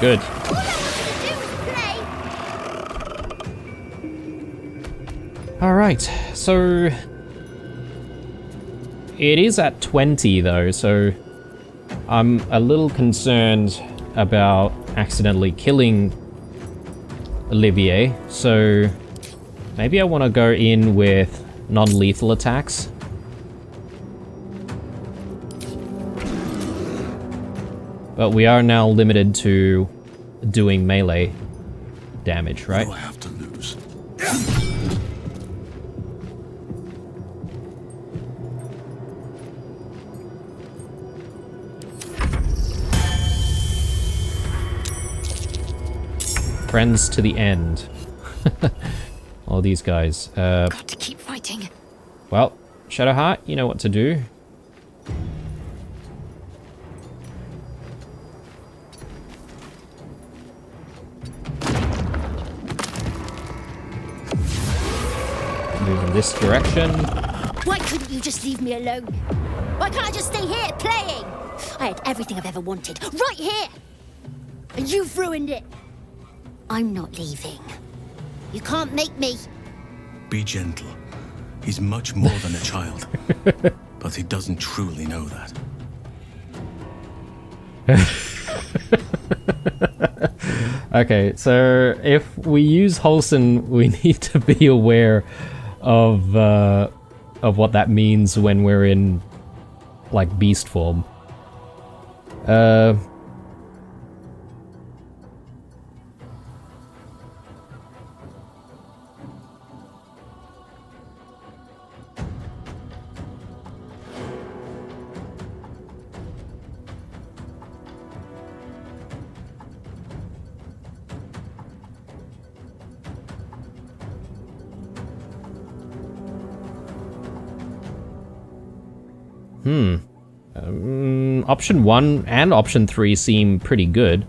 Good. Alright, so... It is at 20 though, so... I'm a little concerned about accidentally killing Olivier, so... Maybe I want to go in with non-lethal attacks. But we are now limited to doing melee damage, right? What do I have to lose? Friends to the end. All these guys. Got to keep fighting. Well, Shadowheart, you know what to do. Move in this direction. Why couldn't you just leave me alone? Why can't I just stay here playing? I had everything I've ever wanted, right here! And you've ruined it. I'm not leaving. You can't make me. Be gentle. He's much more than a child. But he doesn't truly know that. Okay, so if we use Wholesome, we need to be aware of what that means when we're in, like, beast form. Option 1 and option 3 seem pretty good.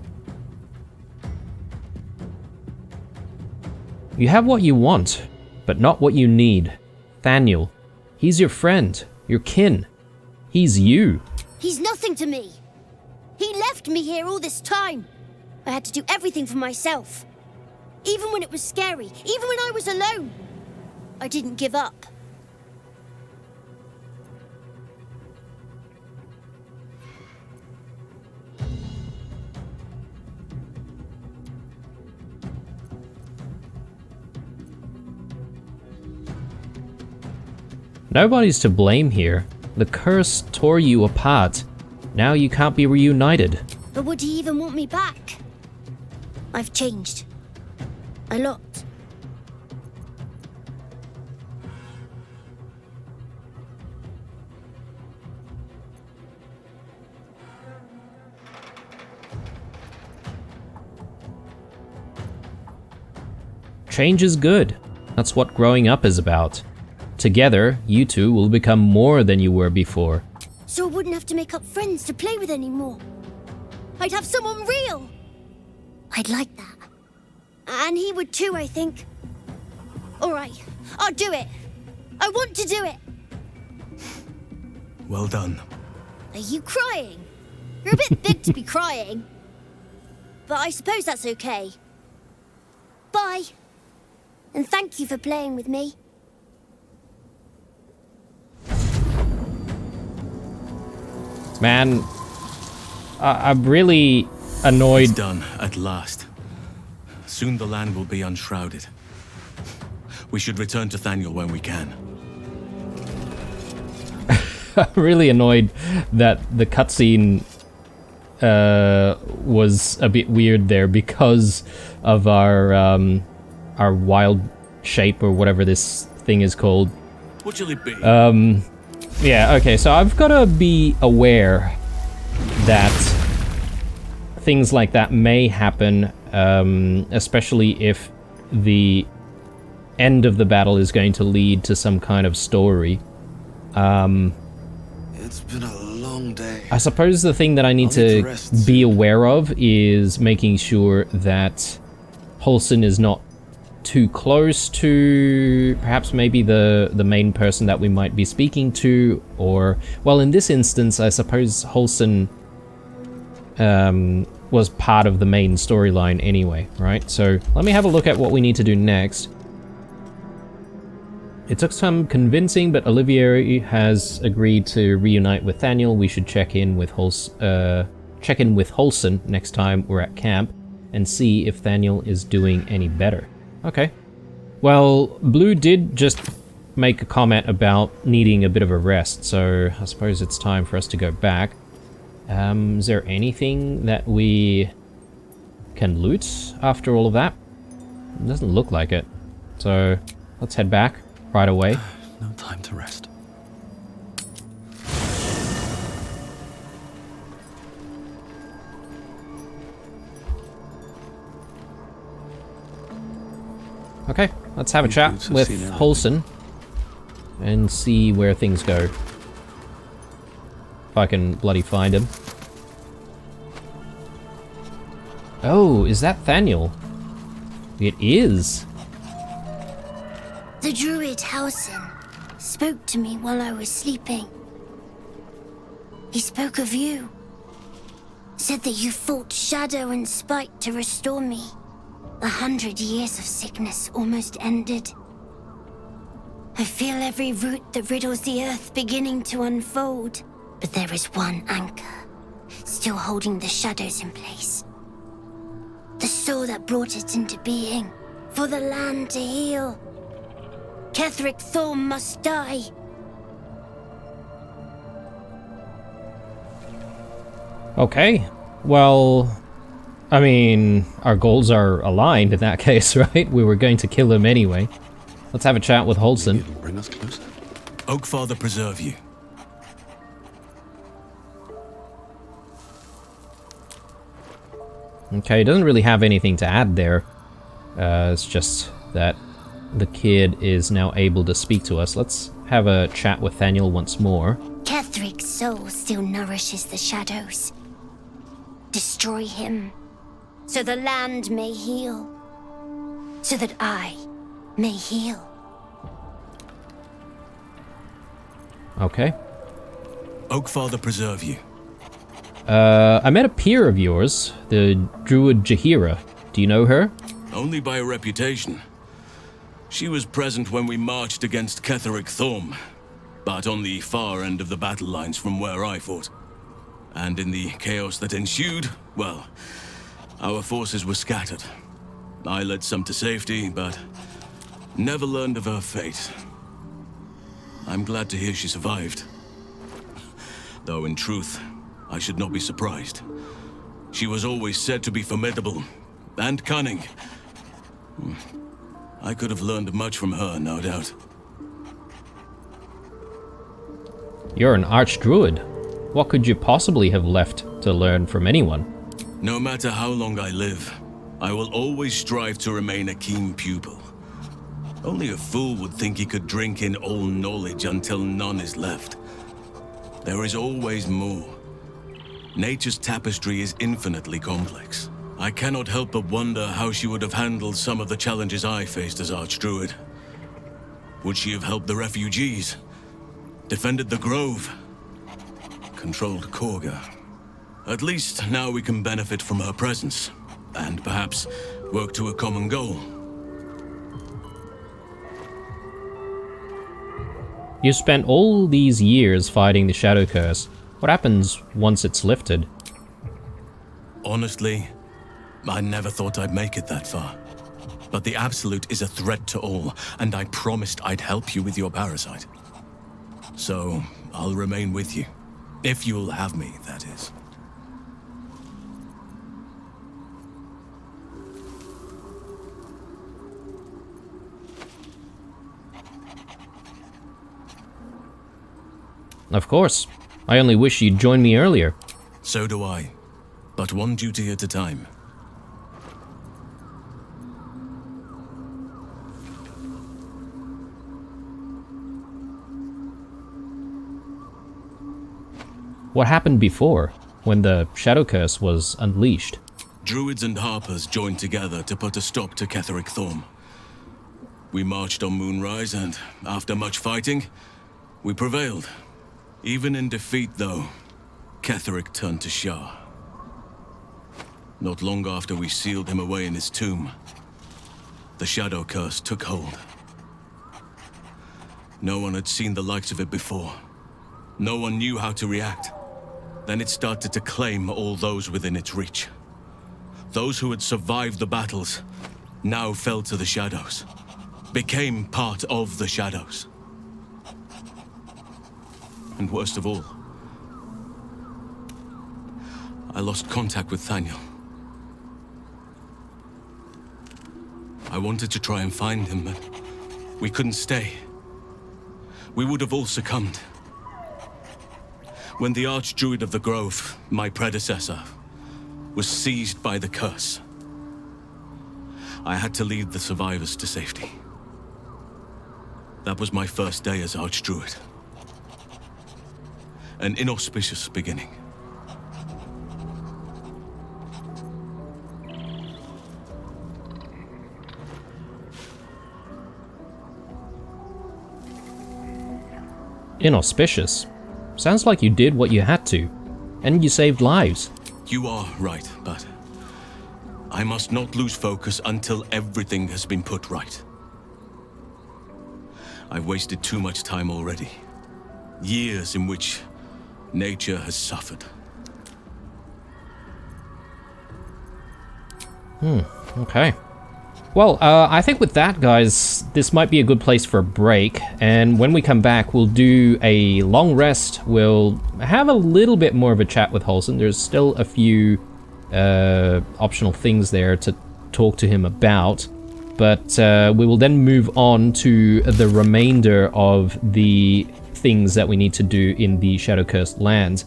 You have what you want, but not what you need. Thaniel, he's your friend, your kin. He's you. He's nothing to me. He left me here all this time. I had to do everything for myself. Even when it was scary, even when I was alone. I didn't give up. Nobody's to blame here. The curse tore you apart. Now you can't be reunited. But would he even want me back? I've changed. A lot. Change is good. That's what growing up is about. Together, you two will become more than you were before. So I wouldn't have to make up friends to play with anymore. I'd have someone real. I'd like that. And he would too, I think. All right, I'll do it. I want to do it. Well done. Are you crying? You're a bit big to be crying. But I suppose that's okay. Bye. And thank you for playing with me. Man, I'm really annoyed. It's done, at last. Soon the land will be unshrouded. We should return to Thaniel when we can. I'm really annoyed that the cutscene was a bit weird there because of our wild shape or whatever this thing is called. What shall it be? Yeah, okay, so I've got to be aware that things like that may happen, especially if the end of the battle is going to lead to some kind of story. It's been a long day. I suppose the thing that I need to be aware of is making sure that Wholesome is not too close to perhaps maybe the main person that we might be speaking to, or, well, in this instance, I suppose Wholesome was part of the main storyline anyway, right? So let me have a look at what we need to do next. It took some convincing, but Olivier has agreed to reunite with Thaniel. We should check in with Wholesome next time we're at camp and see if Thaniel is doing any better. Okay. Well, Blue did just make a comment about needing a bit of a rest, so I suppose it's time for us to go back. Is there anything that we can loot after all of that? It doesn't look like it. So let's head back right away. No time to rest. Okay, let's have a chat with Wholesome and see where things go. If I can bloody find him. Oh, is that Thaniel? It is. The druid Hausen. spoke to me while I was sleeping. He spoke of you. Said that you fought shadow and spite to restore me. 100 years of sickness almost ended. I feel every root that riddles the earth beginning to unfold. But there is one anchor, still holding the shadows in place. The soul that brought it into being, for the land to heal. Ketheric Thorm must die. Okay, well, I mean, our goals are aligned in that case, right? We were going to kill him anyway. Let's have a chat with Holson. It'll bring us closer. Oakfather preserve you. Okay, doesn't really have anything to add there. It's just that the kid is now able to speak to us. Let's have a chat with Thaniel once more. Ketheric's soul still nourishes the shadows. Destroy him, so the land may heal. So that I may heal. Okay. Oakfather preserve you. I met a peer of yours, the druid Jaheira. Do you know her? Only by reputation. She was present when we marched against Ketheric Thorm, but on the far end of the battle lines from where I fought. And in the chaos that ensued, well, our forces were scattered. I led some to safety, but never learned of her fate. I'm glad to hear she survived. Though in truth, I should not be surprised. She was always said to be formidable and cunning. I could have learned much from her, no doubt. You're an archdruid. What could you possibly have left to learn from anyone? No matter how long I live, I will always strive to remain a keen pupil. Only a fool would think he could drink in all knowledge until none is left. There is always more. Nature's tapestry is infinitely complex. I cannot help but wonder how she would have handled some of the challenges I faced as Archdruid. Would she have helped the refugees? Defended the Grove? Controlled Korga? At least now we can benefit from her presence, and perhaps work to a common goal. You spent all these years fighting the Shadow Curse. What happens once it's lifted? Honestly, I never thought I'd make it that far. But the Absolute is a threat to all, and I promised I'd help you with your parasite. So, I'll remain with you. If you'll have me, that is. Of course. I only wish you'd joined me earlier. So do I. But one duty at a time. What happened before, when the Shadow Curse was unleashed? Druids and Harpers joined together to put a stop to Ketheric Thorm. We marched on Moonrise, and after much fighting, we prevailed. Even in defeat, though, Ketheric turned to Shah. Not long after we sealed him away in his tomb, the Shadow Curse took hold. No one had seen the likes of it before. No one knew how to react. Then it started to claim all those within its reach. Those who had survived the battles now fell to the shadows, became part of the shadows. And worst of all, I lost contact with Thaniel. I wanted to try and find him, but we couldn't stay. We would have all succumbed. When the Archdruid of the Grove, my predecessor, was seized by the curse, I had to lead the survivors to safety. That was my first day as Archdruid. An inauspicious beginning. inauspicious. Sounds like you did what you had to, and you saved lives. You are right, but I must not lose focus until everything has been put right. I've wasted too much time already. Years in which nature has suffered. Okay. Well, I think with that, guys, this might be a good place for a break. And when we come back, we'll do a long rest. We'll have a little bit more of a chat with Halsin. There's still a few optional things there to talk to him about. But we will then move on to the remainder of the things that we need to do in the Shadow-Cursed lands.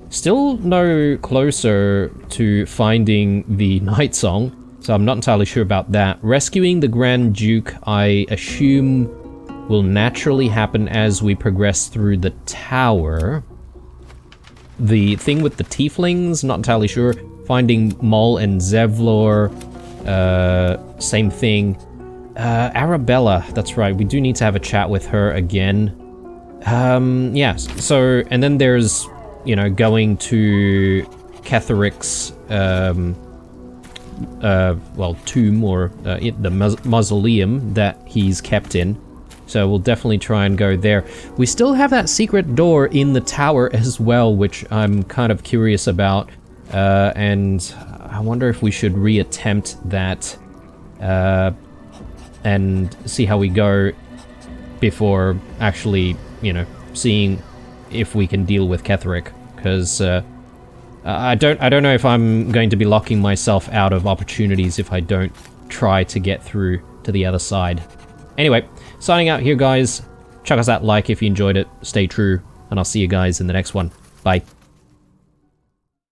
Still no closer to finding the Night Song, so I'm not entirely sure about that. Rescuing the Grand Duke, I assume, will naturally happen as we progress through the tower. The thing with the Tieflings, not entirely sure. Finding Mol and Zevlor, same thing. Arabella, that's right, we do need to have a chat with her again. Yes, so, and then there's, you know, going to Ketheric's, well, tomb, or the mausoleum that he's kept in. So we'll definitely try and go there. We still have that secret door in the tower as well, which I'm kind of curious about. And I wonder if we should reattempt that and see how we go before actually, you know, seeing if we can deal with Ketheric, because I don't know if I'm going to be locking myself out of opportunities if I don't try to get through to the other side. Anyway, signing out here, guys. Chuck us that like if you enjoyed it. Stay true, and I'll see you guys in the next one. Bye.